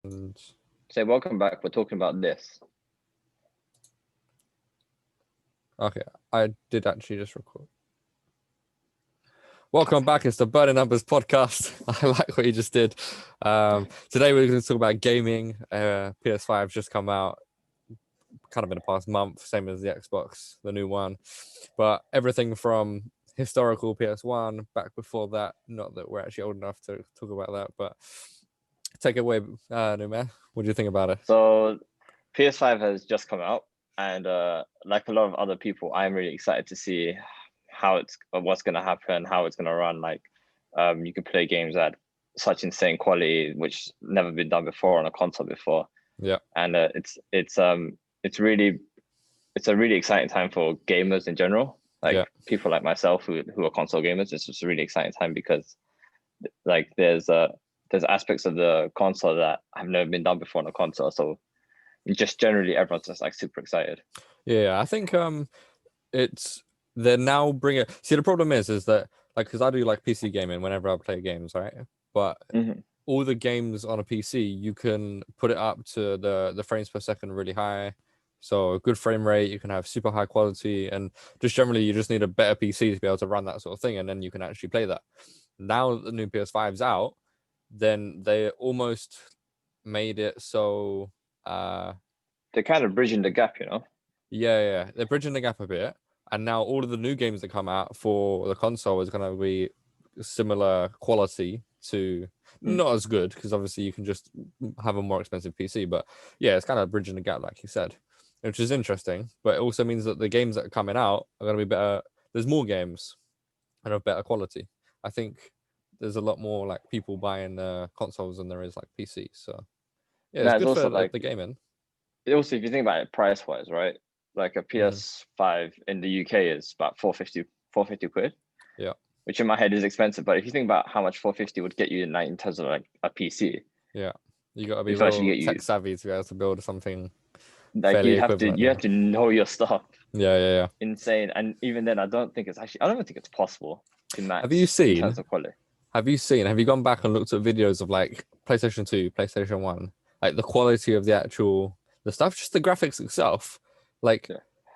And Say welcome back. We're talking about this. okay, I did actually just record. Welcome back. It's the Burning Numbers podcast. I like what you just did. Today we're going to talk about gaming. PS5 just come out kind of in the past month, same as the Xbox, the new one. But everything from historical PS1 back before that. Not that we're actually old enough to talk about that, but take it away, Numer. What do you think about it? So PS5 has just come out, and like a lot of other people, I'm really excited to see what's going to happen, how it's going to run. Like, you can play games at such insane quality, which never been done before on a console before. Yeah, and it's a really exciting time for gamers in general. Like people like myself who are console gamers. It's just a really exciting time because like there's aspects of the console that have never been done before on a console. So just generally everyone's just like super excited. Yeah, I think they're now bringing. See, the problem is that like because I do like PC gaming whenever I play games, right? But all the games on a PC, you can put it up to the frames per second really high, so a good frame rate. You can have super high quality, and just generally you just need a better PC to be able to run that sort of thing, and then you can actually play that. Now the new PS5's out, then they almost made it so. They're kind of bridging the gap, you know. Yeah, they're bridging the gap a bit, and now all of the new games that come out for the console is going to be similar quality to not as good because obviously you can just have a more expensive PC, but yeah, it's kind of bridging the gap, like you said, which is interesting. But it also means that the games that are coming out are going to be better. There's more games and of better quality. I think there's a lot more like people buying consoles than there is like PCs. So yeah, it's Now, it's good also for like the gaming. also if you think about it price wise, right? Like a PS5 in the UK is about 450 quid. Yeah. Which in my head is expensive, but if you think about how much 450 would get you in terms of like a PC, yeah, you got to be it's actually real get tech savvy to be able to build something like fairly you have equivalent. to know your stuff. Yeah. Insane, and even then, I don't even think it's possible to match. Have you seen? In terms of quality? Have you gone back and looked at videos of like PlayStation 2, PlayStation 1, like the quality of the stuff, just the graphics itself, like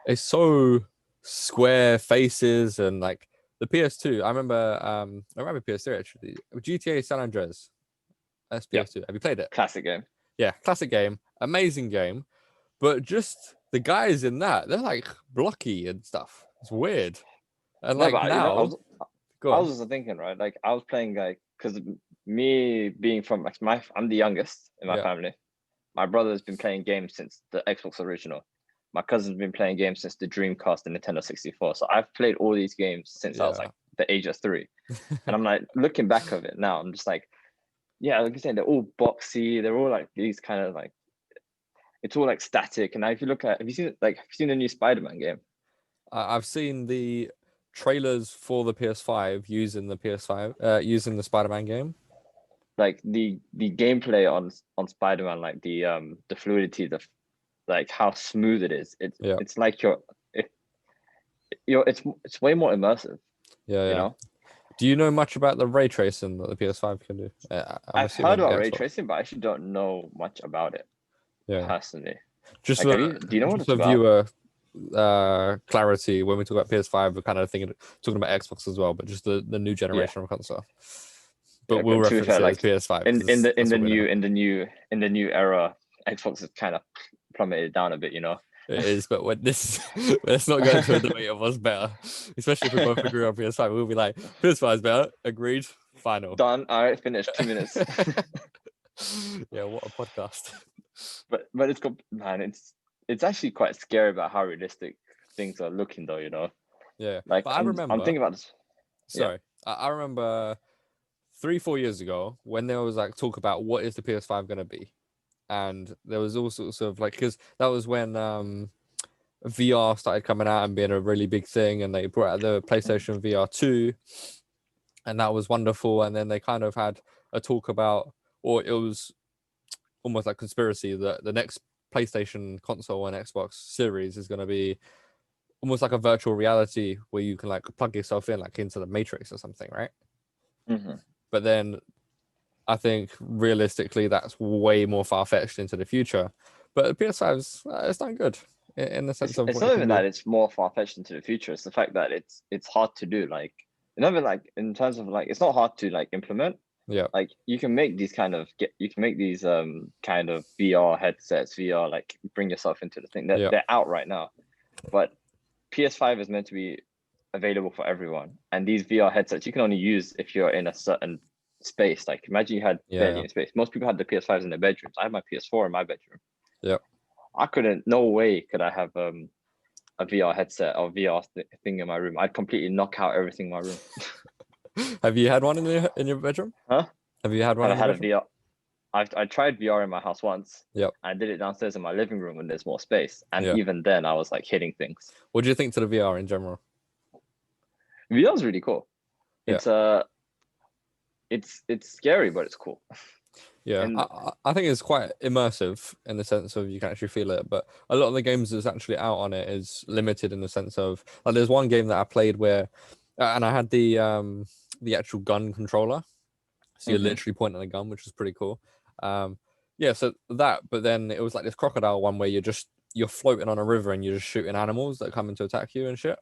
it's so square faces and like the PS2. I remember PS3 actually. GTA San Andreas, that's PS2. Have you played it? Classic game. Yeah, classic game, amazing game, but just the guys in that, they're like blocky and stuff. It's weird. And No, like but now, I was also thinking, right? Like I was playing like because me being from like I'm the youngest in my family. My brother's been playing games since the Xbox original. My cousin's been playing games since the Dreamcast and Nintendo 64. So I've played all these games since I was like the age of 3. And I'm like looking back of it now, I'm just like, yeah, like you're saying, they're all boxy. They're all like these kind of like, it's all like static. And now if you look at, have you seen the new Spider-Man game? I've seen the trailers for the PS5 using the PS5, using the Spider-Man game. Like the gameplay on Spider-Man, like the fluidity, like how smooth it is. It's like it's way more immersive. Yeah. You know? Do you know much about the ray tracing that the PS5 can do? I've heard about ray tracing, but I actually don't know much about it. Personally. Just like, do you know what it's about? Viewer clarity, when we talk about PS5, we're kind of talking about Xbox as well, but just the new generation of console. But we'll reference it as PS5 in the new era. Xbox has kind of plummeted down a bit, you know. It is, but let's not go into a debate of what's better, especially if we both agree on PS5. We'll be like, PS5 is better. Agreed. Final. Done. All right, finished. 2 minutes. Yeah, what a podcast. But it's actually quite scary about how realistic things are looking, though. You know. Yeah. Like but I'm thinking about this. Sorry, I remember 3-4 years ago when there was like talk about what is the PS5 going to be, and there was all sorts of like, because that was when VR started coming out and being a really big thing, and they brought out the PlayStation VR 2, and that was wonderful. And then they kind of had a talk about, or it was almost like conspiracy, that the next PlayStation console and Xbox series is going to be almost like a virtual reality where you can like plug yourself in like into the Matrix or something, right? Mm-hmm. But then I think realistically that's way more far-fetched into the future. But the PS5's it's done good in the sense of It's what it not can even do. that it's more far-fetched into the future. It's the fact that it's hard to do. Like, not even like in terms of like, it's not hard to like implement. Yeah, Like you can make these you can make these kind of VR headsets, VR, like bring yourself into the thing. yeah, They're out right now. But PS5 is meant to be available for everyone. And these VR headsets you can only use if you're in a certain space. Like imagine you had yeah, barely yeah, any space. Most people had the PS5s in their bedrooms. I have my PS4 in my bedroom. yeah. I couldn't, no way could I have a VR headset or VR thing in my room. I'd completely knock out everything in my room. Have you had one in your bedroom? Huh? Have you had one Have I in your had a bedroom? VR? I tried VR in my house once. Yep. I did it downstairs in my living room when there's more space. And Yeah. even then I was like hitting things. What do you think to the VR in general? VR is really cool. Yeah. It's scary, but it's cool. Yeah, And I think it's quite immersive in the sense of you can actually feel it, but a lot of the games that's actually out on it is limited in the sense of like there's one game that I played where, and I had the actual gun controller, so you're literally pointing a gun, which is pretty cool. Yeah, so that, but then it was like this crocodile one where you're floating on a river and you're just shooting animals that come in to attack you and shit,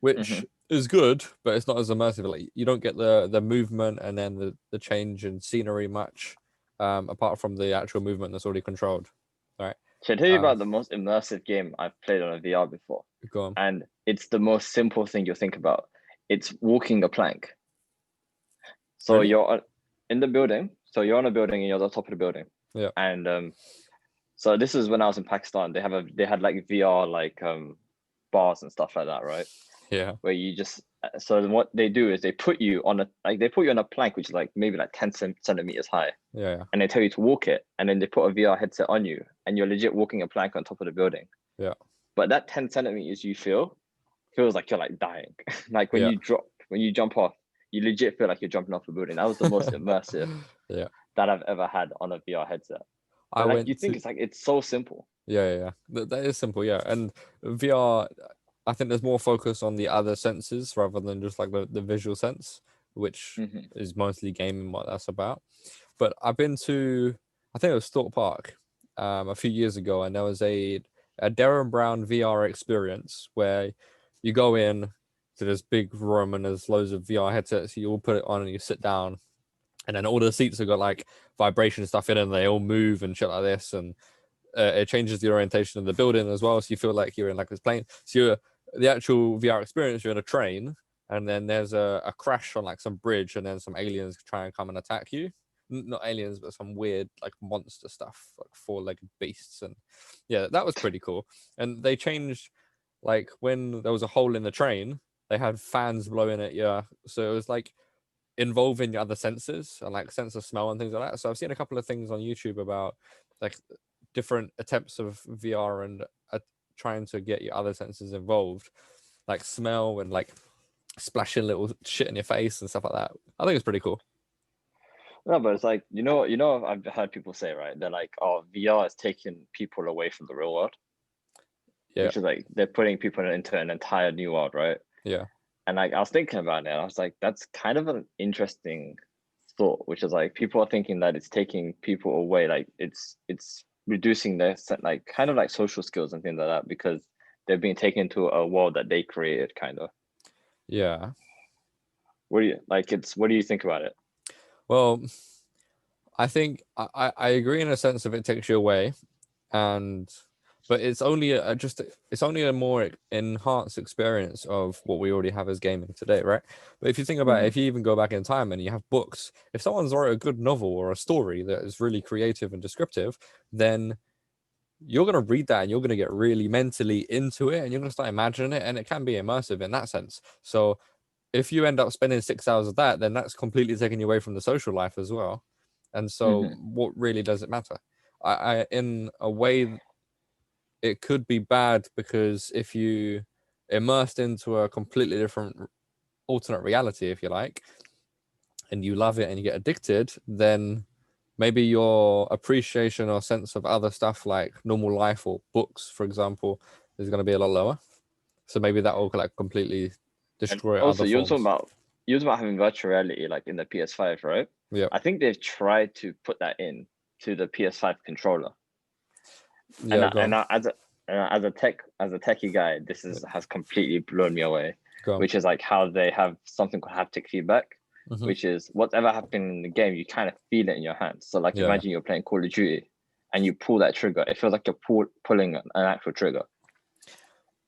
which is good, but it's not as immersive. Like you don't get the movement and then the change in scenery much, apart from the actual movement that's already controlled. All right. should I tell you about the most immersive game I've played on a VR before? Go on. And it's the most simple thing you'll think about. It's walking a plank. So Really? you're in the building. So you're on a building and you're at the top of the building. Yeah. And so this is when I was in Pakistan. They had like VR like bars and stuff like that, right? Yeah. Where you just, so what they do is they put you on a plank which is like maybe like 10 centimeters high, Yeah. and they tell you to walk it, and then they put a VR headset on you and you're legit walking a plank on top of the building. Yeah. But that 10 centimeters you feels like you're like dying. Like Yeah. when you jump off, you legit feel like you're jumping off a building. That was the most immersive Yeah. that I've ever had on a VR headset. I But like you went think to it's so simple. yeah. That is simple. Yeah, and VR. I think there's more focus on the other senses rather than just like the visual sense, which is mostly gaming what that's about. But I've been to, I think it was Thorpe Park, a few years ago, and there was a Darren Brown VR experience where you go in to this big room and there's loads of VR headsets. You all put it on and you sit down, and then all the seats have got like vibration stuff in it, and they all move and shit like this, and it changes the orientation of the building as well, so you feel like you're in like this plane. So you're the actual VR experience. You're in a train, and then there's a crash on like some bridge, and then some aliens try and come and attack you. Not aliens, but some weird like monster stuff, like four-legged beasts, and yeah, that was pretty cool. And they changed, like when there was a hole in the train, they had fans blowing at you, so it was like involving your other senses and like sense of smell and things like that. So I've seen a couple of things on YouTube about like different attempts of VR and trying to get your other senses involved, like smell and like splashing little shit in your face and stuff like that. I think it's pretty cool. No, but it's like, I've heard people say, right? They're like, oh, VR is taking people away from the real world, Yeah. which is like they're putting people into an entire new world, right? Yeah. And like I was thinking about it, I was like, that's kind of an interesting thought, which is like people are thinking that it's taking people away, like it's reducing their like kind of like social skills and things like that because they're being taken to a world that they created, kind of. Yeah. What do you think about it? Well, I think I agree in a sense if it takes you away, and but it's only it's only a more enhanced experience of what we already have as gaming today, right? But if you think about it, if you even go back in time and you have books, if someone's wrote a good novel or a story that is really creative and descriptive, then you're going to read that and you're going to get really mentally into it and you're going to start imagining it, and it can be immersive in that sense. So if you end up spending 6 hours of that, then that's completely taking you away from the social life as well. And so what really does it matter? I in a way it could be bad, because if you immersed into a completely different alternate reality, if you like, and you love it and you get addicted, then maybe your appreciation or sense of other stuff like normal life or books, for example, is going to be a lot lower. So maybe that will like completely And destroy also, other forms. you was about having virtual reality like in the PS5, right? Yeah. I think they've tried to put that in to the PS5 controller. Yeah, As a techie guy, has completely blown me away. Which is like how they have something called haptic feedback, which is whatever happened in the game, you kind of feel it in your hands. So like imagine you're playing Call of Duty and you pull that trigger, it feels like you're pulling an actual trigger.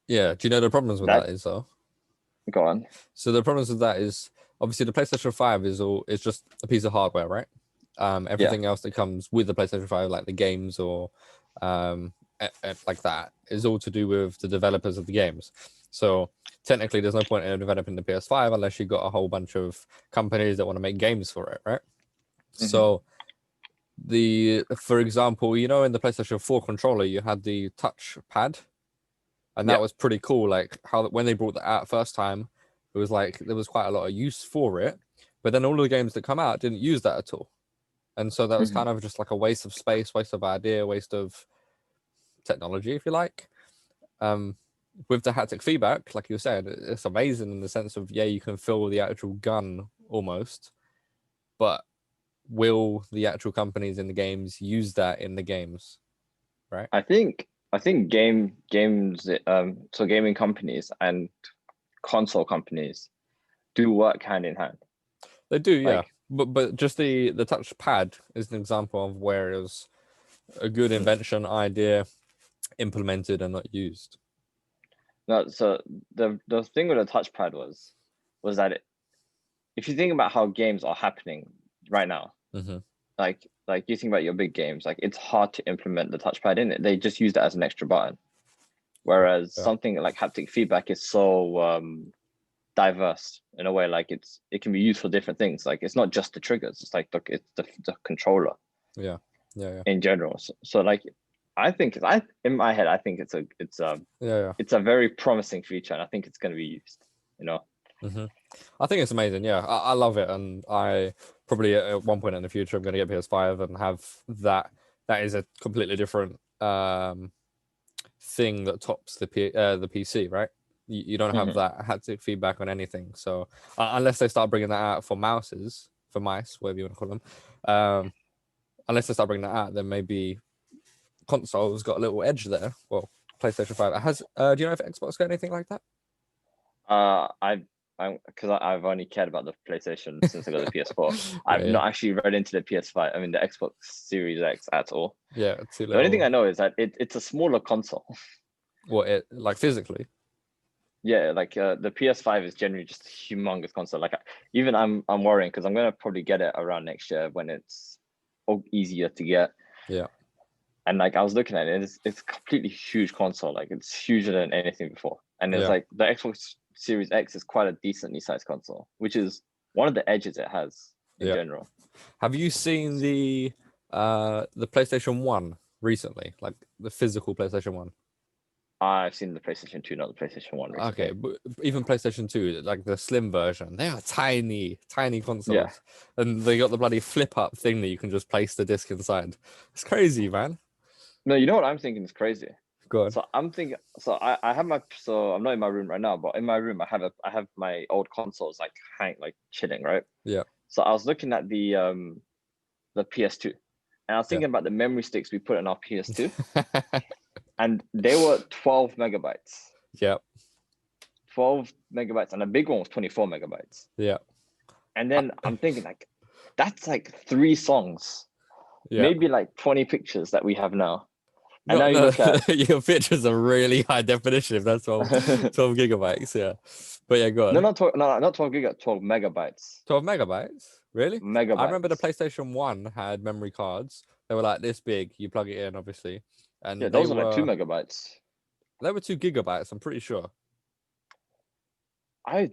Yeah. Do you know the problems with that is though? Go on. So the problems with that is obviously the PlayStation 5 is just a piece of hardware, right? Everything else that comes with the PlayStation 5, like the games or like that, is all to do with the developers of the games. So technically, there's no point in developing the PS5 unless you've got a whole bunch of companies that want to make games for it, right? So for example, you know, in the PlayStation 4 controller, you had the touch pad, and that was pretty cool. Like how when they brought that out first time, it was like there was quite a lot of use for it, but then all of the games that come out didn't use that at all. And so that was kind of just like a waste of space, waste of idea, waste of technology, if you like. With the haptic feedback, like you said, it's amazing in the sense of, yeah, you can feel the actual gun almost, but will the actual companies in the games use that in the games, right? I think games so gaming companies and console companies do work hand in hand. They do, yeah. But just the touch pad is an example of where it was a good invention idea implemented and not used. No, so the thing with the touchpad was that if you think about how games are happening right now, like you think about your big games, like it's hard to implement the touchpad in it. They just use that as an extra button. Whereas something like haptic feedback is so diverse in a way, like it can be used for different things. Like it's not just the triggers; it's like it's the controller. Yeah. In general, so like I think in my head I think it's a very promising feature, and I think it's going to be used. You know. I think it's amazing. Yeah, I love it, and I probably at one point in the future I'm going to get PS5 and have that. That is a completely different thing that tops the PC, right? You don't have that haptic feedback on anything. So unless they start bringing that out for mice, whatever you want to call them, unless they start bringing that out, then maybe consoles got a little edge there. Well, PlayStation 5 has. Do you know if Xbox got anything like that? I've only cared about the PlayStation since I got the PS4. I've not actually read into the PS5. I mean, the Xbox Series X at all. Yeah, the only thing I know is that it's a smaller console. What like physically? Yeah, like the PS5 is generally just a humongous console. Like even I'm worrying because I'm gonna probably get it around next year when it's easier to get. Yeah. And like I was looking at it, it's a completely huge console. Like it's huger than anything before. And it's like the Xbox Series X is quite a decently sized console, which is one of the edges it has in general. Have you seen the PlayStation 1 recently? Like the physical PlayStation 1? I've seen the PlayStation 2, not the PlayStation 1 recently. Okay, but even PlayStation 2, like the slim version, they are tiny consoles. Yeah. And they got the bloody flip up thing that you can just place the disc inside. It's crazy, man. No, you know what I'm thinking is crazy? Go on. So I'm thinking, I'm not in my room right now, but in my room I have my old consoles like chilling, right? Yeah. So I was looking at the PS2, and I was thinking about the memory sticks we put in our PS2, and they were 12 megabytes. Yeah. 12 megabytes, and the big one was 24 megabytes. Yeah. And then I'm thinking like, that's like 3 songs, maybe like 20 pictures that we have now. And now you look at your pictures are really high definition. If that's 12 gigabytes, yeah. But yeah, go on. No, not 12 gigabytes, 12 megabytes. 12 megabytes? Really? Megabytes. I remember the PlayStation 1 had memory cards. They were like this big. You plug it in, obviously. And those were like 2 megabytes. They were 2 gigabytes, I'm pretty sure. You're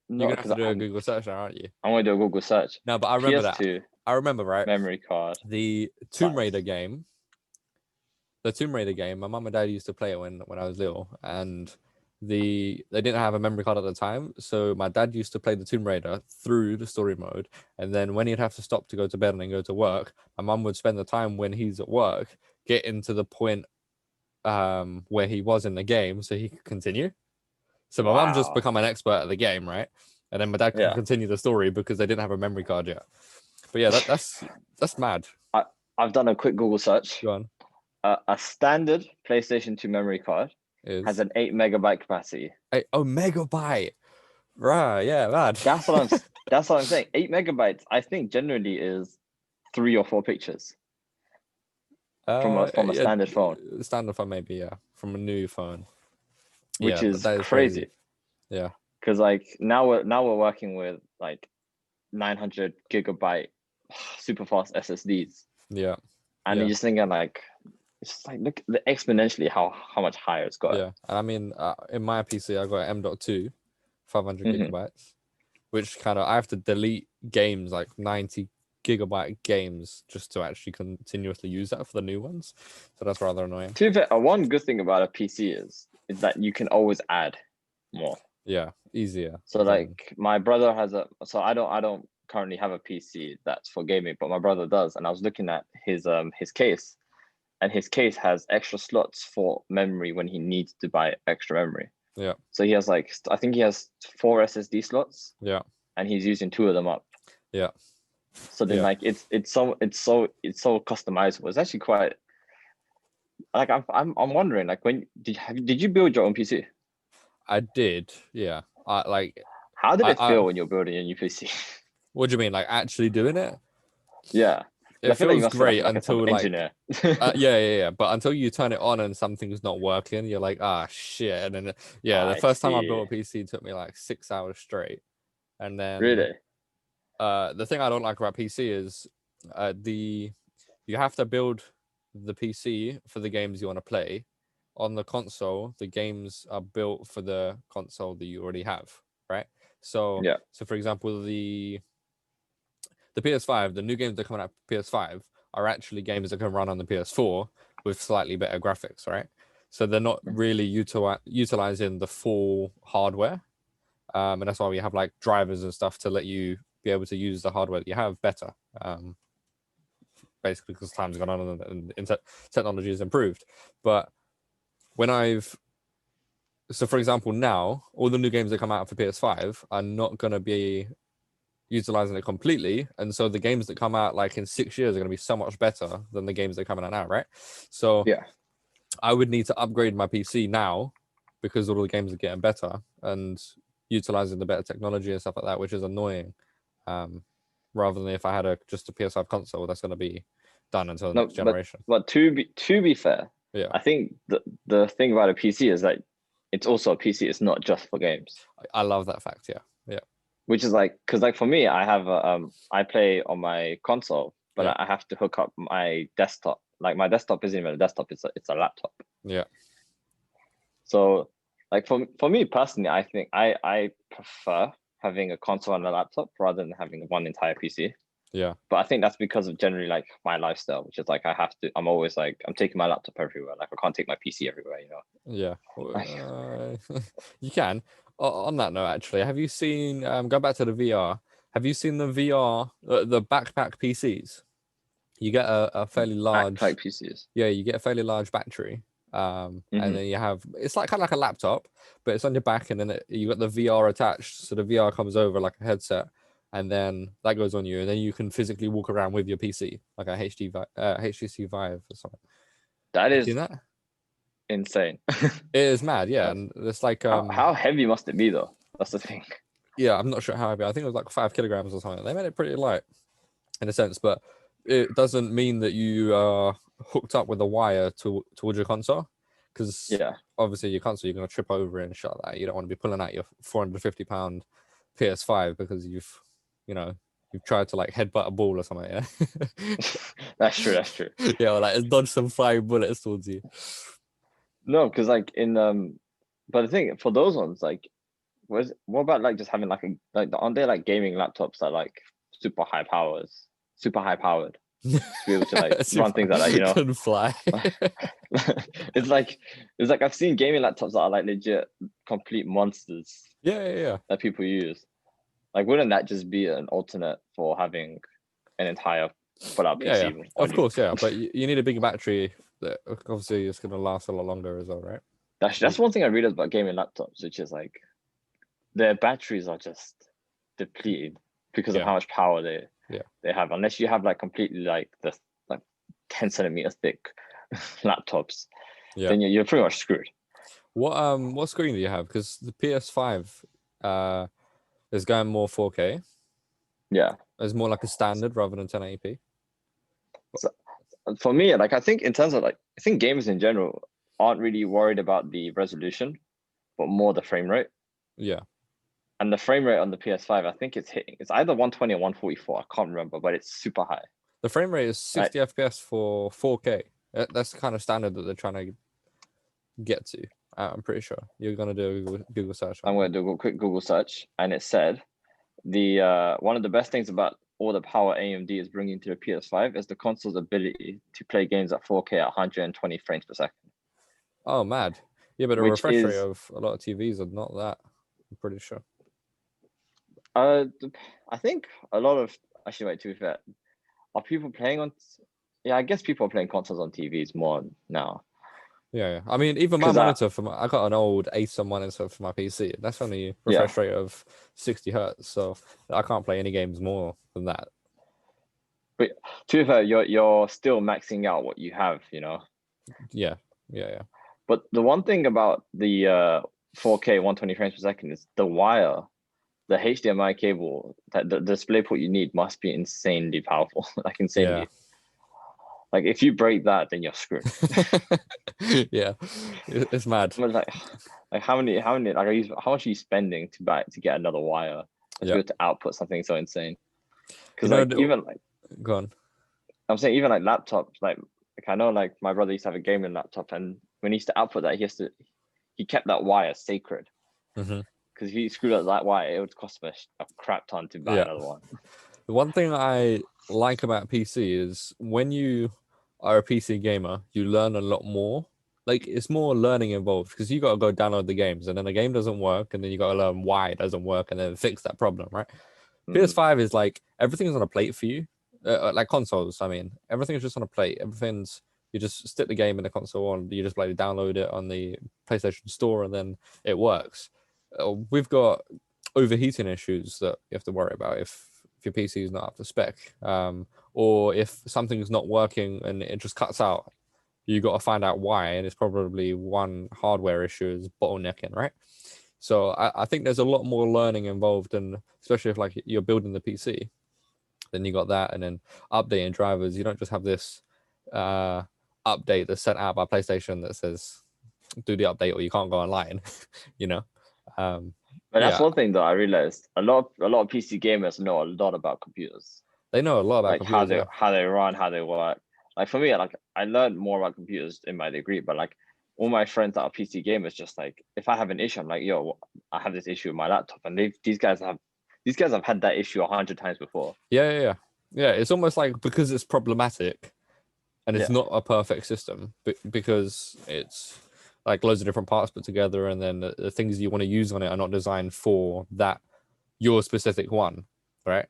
gonna have to do a Google search now, aren't you? I'm gonna do a Google search. No, but I remember PS2, that. I remember, right? Memory card. The Tomb Raider game. The Tomb Raider game, my mum and dad used to play it when I was little, and they didn't have a memory card at the time, so my dad used to play the Tomb Raider through the story mode, and then when he'd have to stop to go to bed and then go to work, my mum would spend the time when he's at work getting to the point where he was in the game so he could continue. So my mum just become an expert at the game, right? and then my dad can continue the story because they didn't have a memory card yet. But yeah, that's mad. I've done a quick Google search. Go on. A standard PlayStation 2 memory card has an 8 megabyte capacity. Megabyte. Right, yeah, mad. That's what I'm saying. 8 megabytes, I think generally is 3 or 4 pictures. From a standard phone. Standard phone, maybe, yeah. From a new phone. Which is that is crazy. Yeah. Because like now we're working with like 900 gigabyte super fast SSDs. Yeah. And you're just thinking like, it's just like look exponentially how much higher it's got. Yeah, and I mean, in my PC, I got M.2, 500 gigabytes, which kind of I have to delete games like 90 gigabyte games just to actually continuously use that for the new ones. So that's rather annoying. To be fair, one good thing about a PC is that you can always add more. Yeah, easier. So like my brother has I don't currently have a PC that's for gaming, but my brother does, and I was looking at his case. And his case has extra slots for memory when he needs to buy extra memory. Yeah. So he has like, I think he has 4 SSD slots. Yeah. And he's using 2 of them up. Yeah. So then like it's so customizable. It's actually quite like I'm wondering like did you build your own PC? I did. Yeah. How did it feel when you're building a new PC? What do you mean? Like actually doing it? Yeah. It feels great until like yeah. But until you turn it on and something's not working, you're like, shit. And then the first time I built a PC took me like 6 hours straight. And then really, the thing I don't like about PC is you have to build the PC for the games you want to play. On the console, the games are built for the console that you already have, right? So for example, the PS5, the new games that are coming out for PS5 are actually games that can run on the PS4 with slightly better graphics, right? So they're not really utilizing the full hardware. And that's why we have like drivers and stuff to let you be able to use the hardware that you have better. Basically because time's gone on and technology has improved. But so for example, now all the new games that come out for PS5 are not going to be utilizing it completely, and so the games that come out like in 6 years are going to be so much better than the games that are coming out now, right? So I would need to upgrade my PC now because all the games are getting better and utilizing the better technology and stuff like that, which is annoying. Rather than if I had just a PS5 console that's going to be done until the next generation. But to be fair, I think the thing about a PC is that it's also a PC. It's not just for games. I love that fact. Yeah. Which is like, because like for me, I have I play on my console, but I have to hook up my desktop. Like my desktop isn't even a desktop; it's a laptop. Yeah. So, like for me personally, I think I prefer having a console and a laptop rather than having one entire PC. Yeah. But I think that's because of generally like my lifestyle, which is like I'm always like I'm taking my laptop everywhere. Like I can't take my PC everywhere, you know. Yeah. You can. On that note, actually, have you seen? Go back to the VR. Have you seen the VR, the backpack PCs? You get a fairly large backpack PCs. Yeah, you get a fairly large battery, and then you have it's like kind of like a laptop, but it's on your back, and then you got the VR attached, so the VR comes over like a headset, and then that goes on you, and then you can physically walk around with your PC like a HTC Vive or something. That is that? Insane. It is mad, yeah. And it's like how heavy must it be though? That's the thing. Yeah, I'm not sure how heavy. I think it was like 5 kilograms or something. They made it pretty light in a sense, but it doesn't mean that you are hooked up with a wire towards your console, because obviously your console you're gonna trip over and shit like that. You don't want to be pulling out your 450-pound PS5 because you've tried to like headbutt a ball or something. Yeah, That's true. Yeah, like it's dodged some flying bullets towards you. No, because like but the thing for those ones, like, what about like just having like aren't there like gaming laptops that like super high powered to be able to like run things like that, you know? Can fly. It's like I've seen gaming laptops that are like legit complete monsters. Yeah. That people use. Like, wouldn't that just be an alternate for having an entire full-out PC? Yeah. Of course, yeah. But you need a bigger battery that obviously is going to last a lot longer as well, right? That's one thing I read about gaming laptops, which is like their batteries are just depleted because of Yeah. how much power they Yeah. they have. Unless you have like completely like the like 10 centimeters thick laptops, Yeah. then you're pretty much screwed. What screen do you have? Because the PS5 is going more 4K. Yeah. It's more like a standard rather than 1080p. So for me, like I think in terms of like I think gamers in general aren't really worried about the resolution, but more the frame rate. Yeah. And the frame rate on the PS5, I think it's either 120 or 144. I can't remember, but it's super high. The frame rate is Right? 60 FPS for 4K. That's the kind of standard that they're trying to get to. I'm pretty sure you're gonna do a Google search on I'm going to do a quick Google search, and it said the one of the best things about all the power AMD is bringing to the PS5 is the console's ability to play games at 4K at 120 frames per second. Oh, mad. Yeah, but the Which refresh rate is of a lot of TVs are not that. I'm pretty sure. I think a lot of actually wait, to be fair, are people playing on? Yeah, I guess people are playing consoles on TVs more now. Yeah. I mean, even my Because monitor I got an old Acer monitor for my PC. That's only refresh rate of 60 hertz, so I can't play any games more than that. but to be fair, you're still maxing out what you have, Yeah. But the one thing about the 4K 120 frames per second is the wire, the HDMI cable, that the display port you need must be insanely powerful, like insanely. Yeah. Like if you break that, then you're screwed. Yeah. It's mad. But like how much are you spending to get another wire to be Yeah. able to output something so insane? Because You know, like even like go on. I'm saying even like laptops, like I know like my brother used to have a gaming laptop, and when he used to output that, he kept that wire sacred. Mm-hmm. Because if you screwed up that wire, it would cost him a crap ton to buy Yeah. another one. The one thing I like about PC is when you are a PC gamer, you learn a lot more. Like it's more learning involved because you got to go download the games, and then the game doesn't work, and then you got to learn why it doesn't work, and then fix that problem, right? PS5 is like everything's on a plate for you, like consoles. I mean, everything's just on a plate. Everything's you just stick the game in the console on. You just like download it on the PlayStation Store, and then it works. We've got overheating issues that you have to worry about if your PC is not up to spec, or if something's not working and it just cuts out. You got to find out why, and it's probably one hardware issue is bottlenecking, right? So I think there's a lot more learning involved, and especially if like you're building the PC, then you got that, and then updating drivers. You don't just have this update that's sent out by PlayStation that says do the update or you can't go online. you know, But that's yeah, one thing that I realized. A lot of PC gamers know a lot about computers, they know a lot about like computers. Yeah, how they run, how they work. Like for me, like I learned more about computers in my degree, but like all my friends that are PC gamers, just like if I have an issue, I'm like, yo, I have this issue with my laptop, and these guys have had that issue 100 times before. yeah. It's almost like because it's problematic and it's Yeah, not a perfect system because it's like loads of different parts put together, and then the things you want to use on it are not designed for that your specific one, right?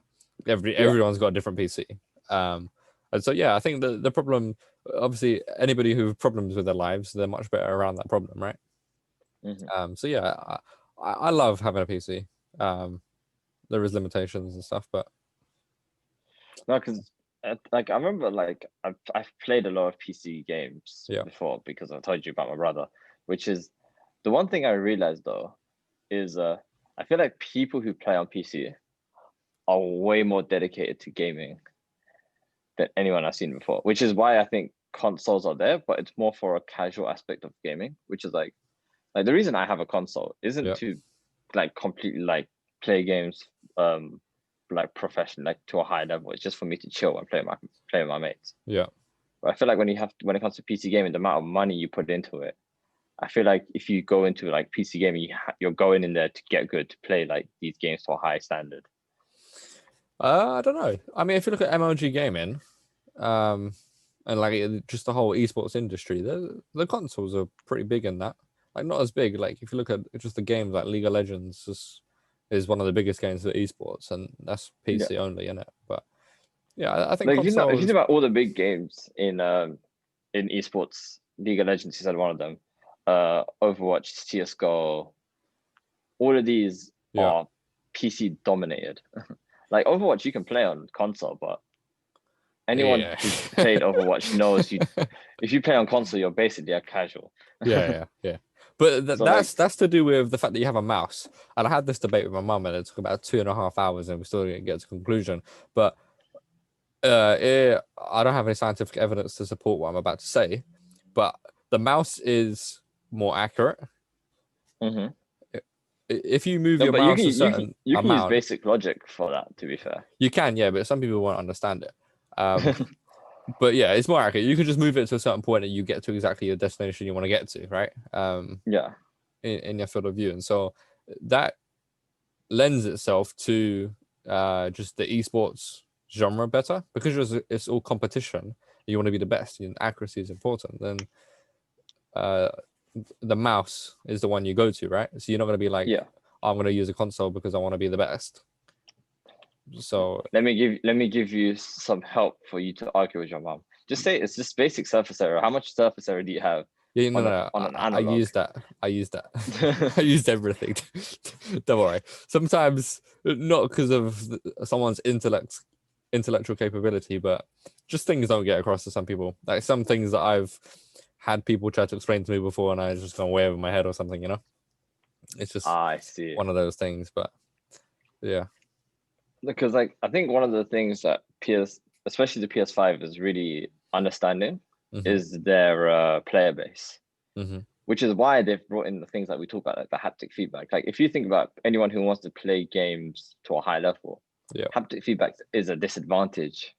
yeah. Everyone's got a different PC, and so yeah, I think the problem, obviously, anybody who have problems with their lives, they're much better around that problem, right? So yeah, I love having a PC. There is limitations and stuff, but No, because like I remember, like I've played a lot of PC games yeah, before because I told you about my brother, which is the one thing I realized though is I feel like people who play on PC are way more dedicated to gaming than anyone I've seen before, which is why I think consoles are there, but it's more for a casual aspect of gaming, which is like the reason I have a console isn't yeah, to like completely like play games like professional like to a high level. It's just for me to chill and play with my mates. yeah. But I feel like when it comes to PC gaming, the amount of money you put into it, I feel like if you go into like PC gaming, you're going in there to get good, to play like these games to a high standard. I don't know. I mean, if you look at MLG gaming, um, and like just the whole esports industry, the consoles are pretty big in that. Like not as big. Like if you look at just the games, like League of Legends is one of the biggest games for esports, and that's Yeah, PC only in it. But yeah, I think like if you consoles. think about all the big games in esports, League of Legends is one of them. Overwatch, CS:GO, all of these Yeah, are PC dominated. Like Overwatch, you can play on console, but anyone Yeah. who's played Overwatch knows if you play on console, you're basically a casual. Yeah. But So like, that's to do with the fact that you have a mouse. And I had this debate with my mum, and it took about 2.5 hours, and we still didn't get to a conclusion. But I don't have any scientific evidence to support what I'm about to say. But the mouse is more accurate. mhm. If you move No, your but you mouse can a you can certain you can use amount, basic logic for that. To be fair, you can, yeah, but some people won't understand it. But yeah, it's more accurate. You can just move it to a certain point and you get to exactly your destination you want to get to, right? yeah, In your field of view. And so that lends itself to just the esports genre better because it's all competition. You want to be the best, and accuracy is important. Then the mouse is the one you go to, right? So you're not going to be like, yeah. I'm going to use a console because I want to be the best. So Let me give you some help for you to argue with your mom. Just say it's just basic surface area. How much surface area do you have yeah, no, on an I analog? use that. I use that. I used everything. Don't worry. Sometimes not because of someone's intellectual capability, but just things don't get across to some people. Like some things that I've had people try to explain to me before, and I just gone way over my head or something. It's just Ah, I see. one of those things. But yeah, Because like I think one of the things that especially the PS5 is really understanding hmm is their player base, hmm which is why they've brought in the things that we talk about, like the haptic feedback. Like if you think about anyone who wants to play games to a high level, yeah, haptic feedback is a disadvantage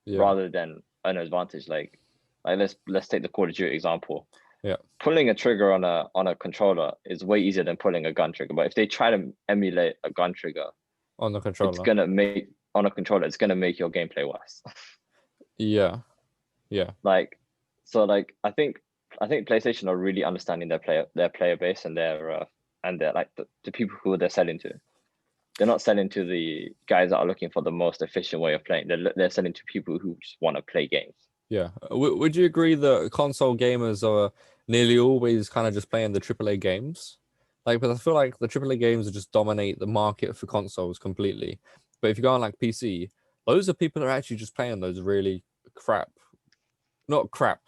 yeah, rather than an advantage. Like let's take the Call of Duty example. yeah. Pulling a trigger on a controller is way easier than pulling a gun trigger. But if they try to emulate a gun trigger, On the it's controller, gonna make on a controller, it's gonna make your gameplay worse. yeah, yeah, Like so like I think PlayStation are really understanding their player base and their like the people who they're selling to. They're not selling to the guys that are looking for the most efficient way of playing. They're selling to people who just want to play games. yeah. Would you agree that console gamers are nearly always kind of just playing the AAA games? Like, but I feel like the AAA games just dominate the market for consoles completely. But if you go on like PC, those are people that are actually just playing those really crap, not crap.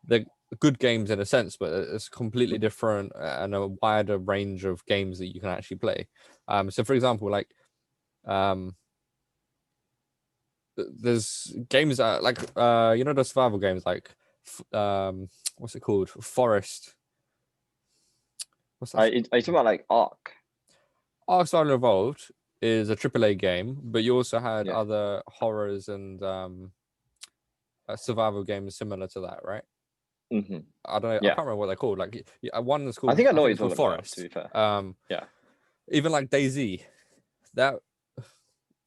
They're good games in a sense, but it's completely different and a wider range of games that you can actually play. So for example, like um there's games that like the survival games like what's it called, Forest, what's that, Are you talking about like Ark? Ark Survival Evolved is a AAA game, but you also had Yeah. other horrors and survival games similar to that, right? Hmm. I don't know, I Yeah. can't remember what they're called. Like one is I called, think I I know what think you're it's called talking about, to Forest. be fair. um Yeah. Even like DayZ, that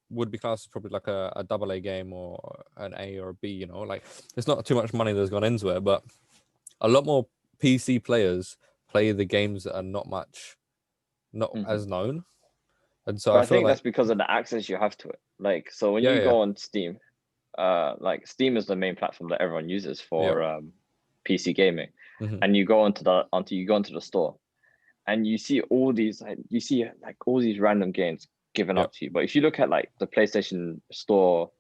would be classed as probably like a double A game or an A or a B, like there's not too much money that's gone into it, but a lot more PC players play the games that are not Hmm. as known. And so But I I feel think that's like, because of the access you have to it. Like, so when you yeah, go on Steam, like Steam is the main platform that everyone uses yeah, for PC gaming, hmm and you go onto the store, and you see all these random games given yeah, up to you. But if you look at like the PlayStation Store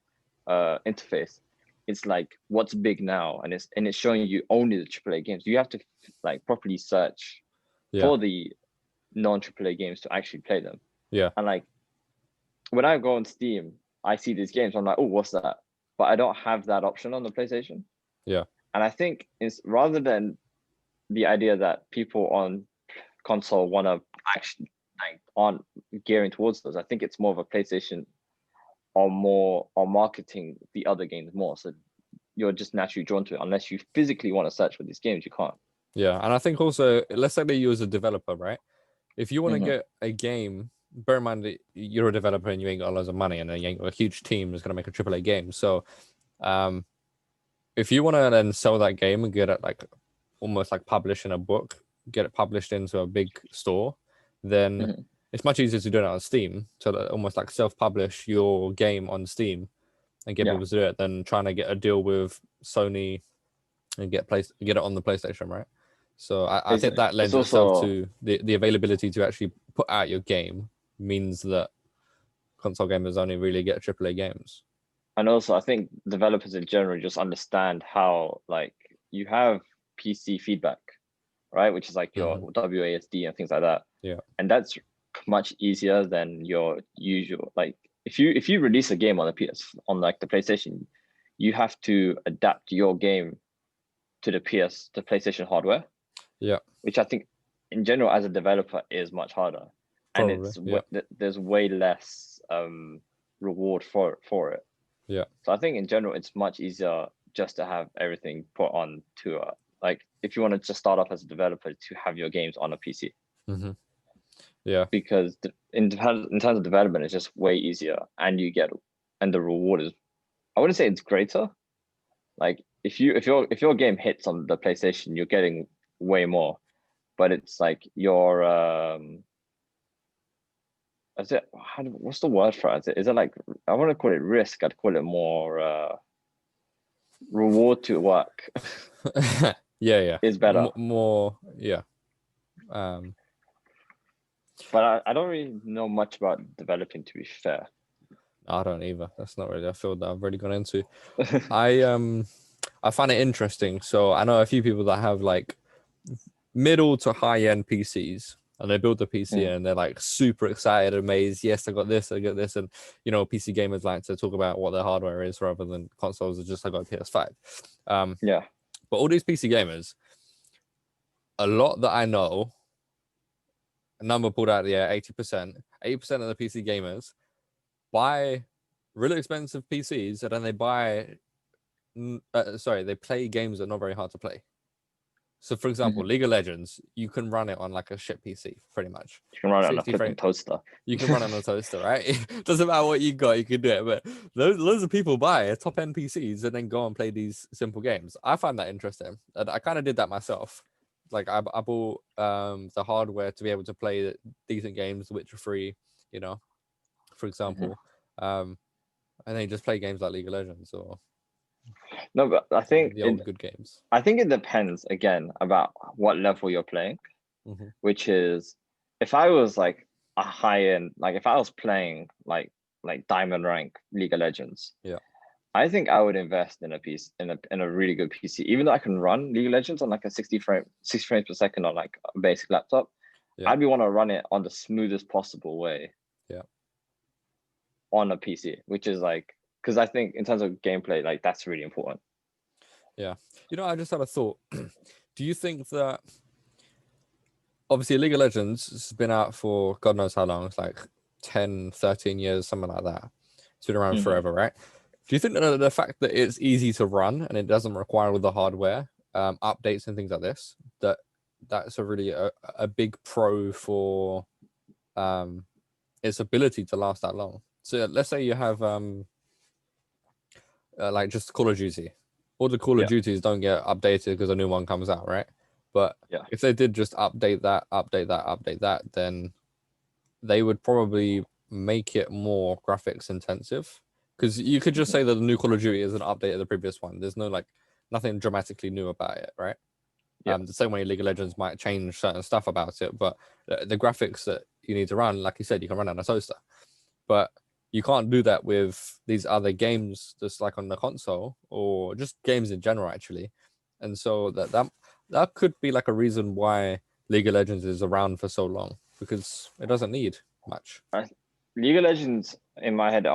interface, it's like what's big now, and it's showing you only the AAA games. You have to like properly search yeah, for the non AAA games to actually play them. yeah, And like when I go on Steam, I see these games. I'm like, oh, what's that? But I don't have that option on the PlayStation. yeah, And I think it's rather than the idea that people on console want to actually like aren't gearing towards those. I think it's more of a PlayStation or marketing the other games more. So you're just naturally drawn to it unless you physically want to search for these games. You can't. yeah. And I think also, let's say that you as a developer, right? If you want to Hmm. get a game, bear in mind that you're a developer and you ain't got loads of money, and you ain't got a huge team that's going to make a AAA game. So, um, if you want to then sell that game and get it like almost like published in a book, get it published into a big store, then Hmm. it's much easier to do it on Steam. So that almost like self-publish your game on Steam and get Yeah, people to do it than trying to get a deal with Sony and get it on the PlayStation, right? So I think exactly. that It's lends itself also to the availability to actually put out your game. means that console gamers only really get AAA games. And also, I think developers in general just understand how, like, you have PC feedback, right? Which is like your WASD and things like that. Yeah. And that's much easier than your usual, like, if you release a game on like the PlayStation, you have to adapt your game to the PlayStation hardware. Yeah. Which I think in general as a developer is much harder. Probably, And there's way less reward for it. Yeah. So I think in general it's much easier just to have everything put on to like, if you want to just start off as a developer, to have your games on a PC. Yeah. Because in terms of development, it's just way easier, and the reward is, I wouldn't say it's greater. Like, if your game hits on the PlayStation, you're getting way more, but it's like your what's the word for it? Is it like, I want to call it risk? I'd call it more reward to work. yeah. Is better. More, yeah. But I don't really know much about developing, to be fair. I don't either. That's not really a field that I've really gone into. I find it interesting. So I know a few people that have like middle to high end PCs, and they build the PC and they're like super excited, amazed. Yes, I got this, and PC gamers like to talk about what their hardware is rather than consoles. Are just, I got a PS5. Yeah. But all these PC gamers, a lot that I know, a number pulled out, 80% of the PC gamers buy really expensive PCs, and then they they play games that are not very hard to play. So, for example, League of Legends, you can run it on like a shit PC, pretty much. You can run it on a flipping toaster. You can run it on a toaster, right? Doesn't matter what you got, you can do it. But loads of people buy top-end PCs and then go and play these simple games. I find that interesting. And I kind of did that myself. Like, I bought the hardware to be able to play decent games, Witcher 3, for example. And then just play games like League of Legends or... No, but I think the old good games. I think it depends again about what level you're playing, which is, if I was like a high end, like if I was playing like diamond rank League of Legends, I think I would invest in a really good PC, even though I can run League of Legends on like a 60 frames per second on like a basic laptop. I'd want to run it on the smoothest possible way. On a PC, which is like, because I think in terms of gameplay, like that's really important. Yeah. I just had a thought. Do you think that, obviously League of Legends has been out for God knows how long, it's like 10, 13 years, something like that. It's been around forever, right? Do you think that the fact that it's easy to run and it doesn't require all the hardware, updates and things like this, that's a really a big pro for its ability to last that long? So let's say you have like just Call of Duty. All the Call of Duties don't get updated because a new one comes out, right? But if they did just update that, then they would probably make it more graphics intensive. Because you could just say that the new Call of Duty is an update of the previous one. There's no nothing dramatically new about it, right? The same way League of Legends might change certain stuff about it, but the graphics that you need to run, like you said, you can run on a toaster. But you can't do that with these other games just like on the console, or just games in general, actually. And so that could be like a reason why League of Legends is around for so long, because it doesn't need much. League of Legends, in my head,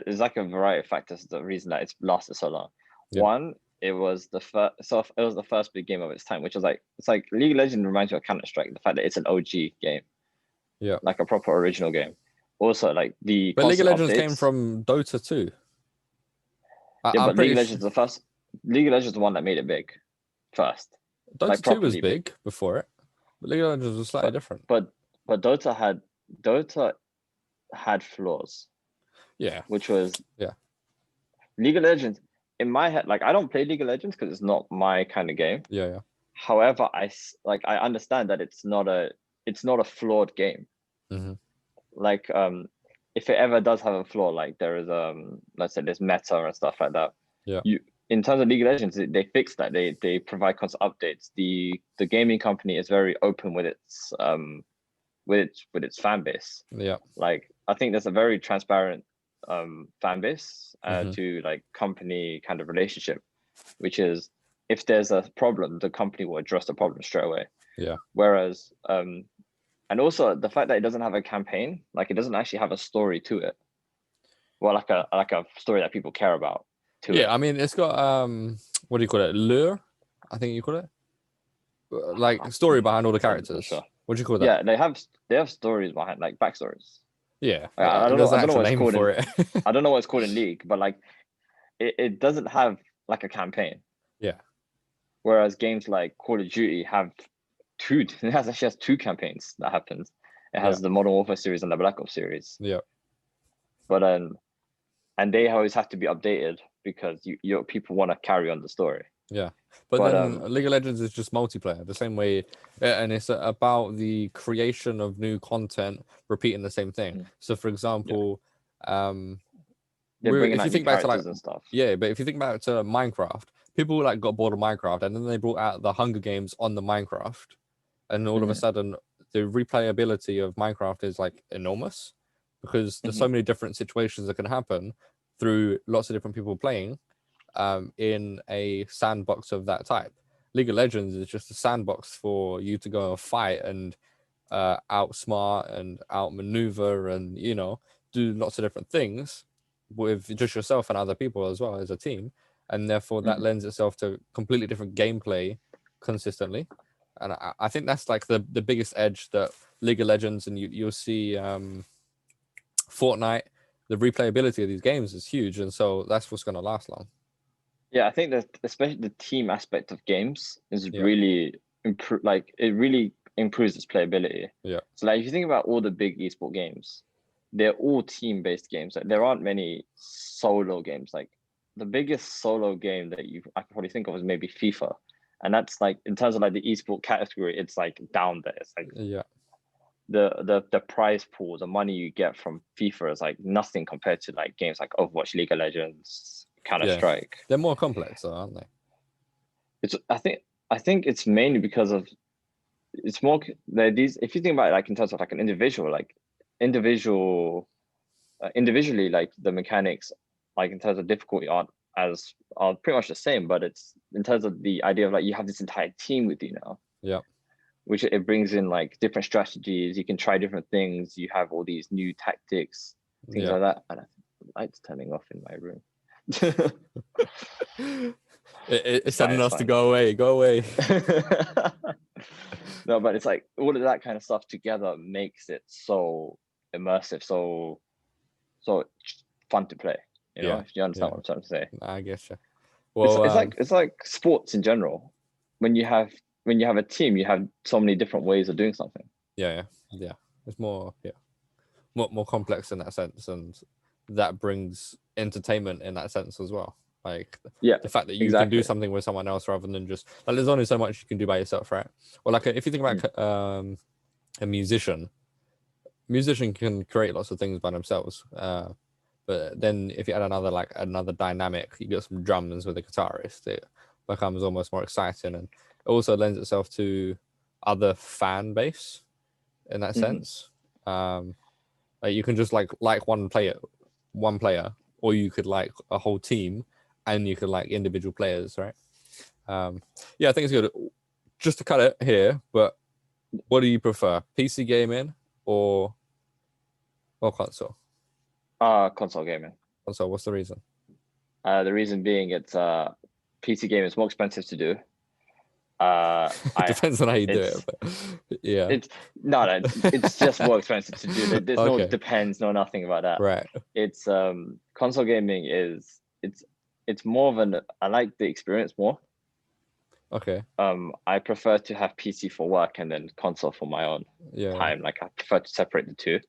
is like a variety of factors. The reason that it's lasted so long. One, it was the first big game of its time, which was like, it's like League of Legends reminds you of Counter-Strike, the fact that it's an OG game, like a proper original game. Also, like but League of Legends came from Dota 2. But League of Legends is the first. League of Legends is the one that made it big first. Dota 2 was big before it, but League of Legends was slightly different. But Dota had flaws. Yeah. Which was League of Legends. In my head, like, I don't play League of Legends because it's not my kind of game. Yeah. However, I understand that it's not a flawed game. Like, if it ever does have a flaw, like there is let's say there's meta and stuff like that. In terms of League of Legends, they fix that. They provide constant updates. The gaming company is very open with its its fan base. Yeah. Like I think there's a very transparent fan base Mhm. to like company kind of relationship, which is if there's a problem, the company will address the problem straight away. Yeah. Whereas and also the fact that it doesn't have a campaign, like it doesn't actually have a story to it. Well, like a story that people care about to it. Yeah, I mean, it's got what do you call it? Lure, I think you call it. Like story behind all the I'm not characters. sure. What do you call that? Yeah, they have stories behind, like backstories. Yeah, I don't know. there's I an don't know actual what it's name called for in. it. I don't know what it's called in League, but like it doesn't have like a campaign. Yeah. Whereas games like Call of Duty have two. It actually has two campaigns that happens. It has Yeah. the Modern Warfare series and the Black Ops series. Yeah. But and they always have to be updated because you people want to carry on the story. Yeah, but then League of Legends is just multiplayer, the same way, and it's about the creation of new content, repeating the same thing. So, for example, they're bringing if out you new think back to like, characters and stuff. yeah, but if you think back to Minecraft, people like got bored of Minecraft, and then they brought out the Hunger Games on the Minecraft, and all of a sudden, the replayability of Minecraft is like enormous because there's so many different situations that can happen through lots of different people playing. In a sandbox of that type. League of Legends is just a sandbox for you to go and fight and outsmart and outmaneuver and do lots of different things with just yourself and other people as well as a team, and therefore that lends itself to completely different gameplay consistently. And I think that's like the biggest edge that League of Legends and you'll see Fortnite. The replayability of these games is huge, and so that's what's going to last long. Yeah, I think that especially the team aspect of games is Yeah. really like it really improves its playability. Yeah. So like if you think about all the big esport games, they're all team-based games. Like there aren't many solo games. Like the biggest solo game that I can probably think of is maybe FIFA. And that's like in terms of like the esport category, it's like down there. It's like Yeah. The prize pool, the money you get from FIFA is like nothing compared to like games like Overwatch, League of Legends, Counter-Strike. They're more complex, though, aren't they? It's I think it's mainly because of it's more these. If you think about it, like in terms of like an individual, like individually, like the mechanics, like in terms of difficulty, are pretty much the same. But it's in terms of the idea of like you have this entire team with you now. Yeah. Which it brings in like different strategies. You can try different things. You have all these new tactics, things like that. And I think the light's turning off in my room. It's telling us to go away. Go away. No, but it's like all of that kind of stuff together makes it so immersive, so fun to play. You know, if you understand what I'm trying to say. I guess so. Well, it's like sports in general. When you have a team, you have so many different ways of doing something. Yeah. It's more complex in that sense, and that brings entertainment in that sense as well. Like the fact that you can do something with someone else rather than just like there's only so much you can do by yourself, right? Or like if you think about a musician can create lots of things by themselves. But then if you add another dynamic, you get some drums with a guitarist, it becomes almost more exciting, and it also lends itself to other fan base in that sense. Like you can just like one player, or you could like a whole team, and you could like individual players, right? Yeah, I think it's good. Just to cut it here, but what do you prefer, PC gaming or console? Console gaming. Console. What's the reason? The reason being it's PC game is more expensive to do. Depends on how you do it, but yeah. It's just more expensive to do. There's no depends, no nothing about that. Right. It's console gaming is it's more of I like the experience more. Okay. I prefer to have PC for work and then console for my own time. Like I prefer to separate the two.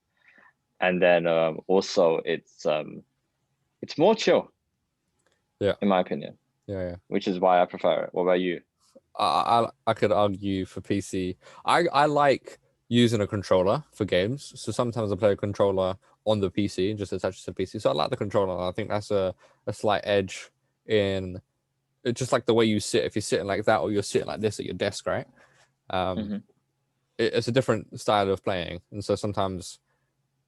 And then also it's more chill. Yeah. In my opinion. Yeah. Which is why I prefer it. What about you? I could argue for PC. I like using a controller for games. So sometimes I play a controller on the PC, just attached to the PC. So I like the controller. I think that's a slight edge in it's just like the way you sit. If you're sitting like that or you're sitting like this at your desk, right? it's a different style of playing, and so sometimes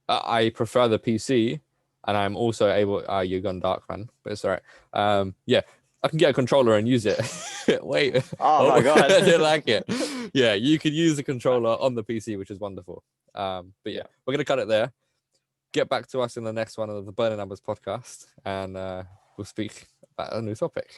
I prefer the PC, and I'm also able. You're gone dark, man, but it's all right. Yeah, I can get a controller and use it. Wait, Oh oh, my god. I didn't like it. Yeah, you could use the controller on the PC, which is wonderful. But yeah, we're gonna cut it there. Get back to us in the next one of the Burning Numbers podcast, and we'll speak about a new topic.